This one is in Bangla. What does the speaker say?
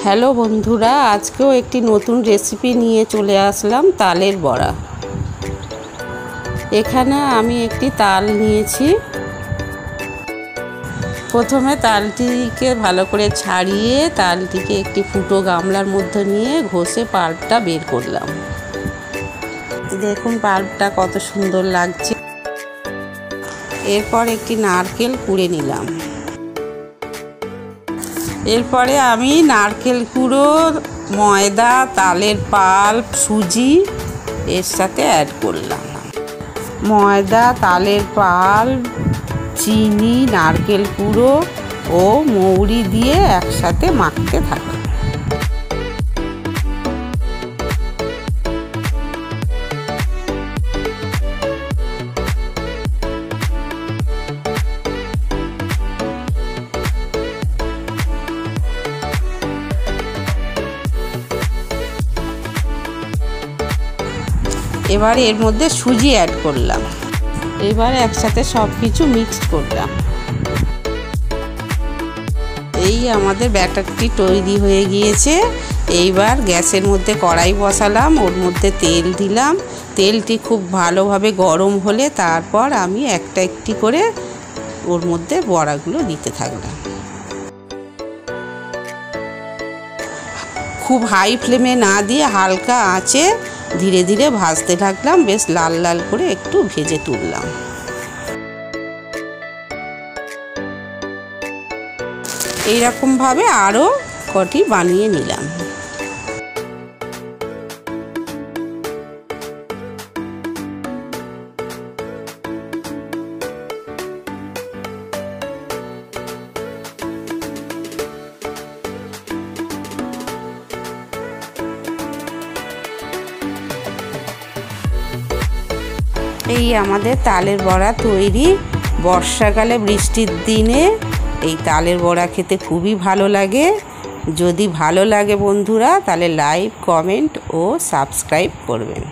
হ্যালো বন্ধুরা, আজকেও একটি নতুন রেসিপি নিয়ে চলে আসলাম তালের বড়া। এখানে আমি একটি তাল নিয়েছি। প্রথমে তালটিকে ভালো করে ছাড়িয়ে তালটিকে একটি ফুটো গামলার মধ্যে নিয়ে ঘষে পাল্পটা বের করলাম। দেখুন পাল্পটা কত সুন্দর লাগছে। এরপর একটি নারকেল কুড়ে নিলাম। এরপরে আমি নারকেল কুড়ো, ময়দা, তালের পাল্প, সুজি এর সাথে অ্যাড করলাম। ময়দা, তালের পাল্প, চিনি, নারকেল কুড়ো ও মৌরি দিয়ে একসাথে মাখতে থাকলাম। এবার এর মধ্যে সুজি অ্যাড করলাম। এবার একসাথে সব কিছু মিক্সড করলাম। এই আমাদের ব্যাটারটি তৈরি হয়ে গিয়েছে। এইবার গ্যাসের মধ্যে কড়াই বসালাম, ওর মধ্যে তেল দিলাম। তেলটি খুব ভালোভাবে গরম হলে তারপর আমি একটা একটি করে ওর মধ্যে বড়াগুলো দিতে থাকলাম। খুব হাই ফ্লেমে না দিয়ে হালকা আঁচে ধীরে ধীরে ভাজতে থাকলাম। বেশ লাল লাল করে একটু ভেজে তুললাম। এইরকমভাবে আরও কটি বানিয়ে নিলাম। এই আমাদের তালের বড়া তৈরি। বর্ষাকালে বৃষ্টির দিনে এই তালের বড়া খেতে খুবই ভালো লাগে। যদি ভালো লাগে বন্ধুরা, তাহলে লাইক, কমেন্ট ও সাবস্ক্রাইব করবেন।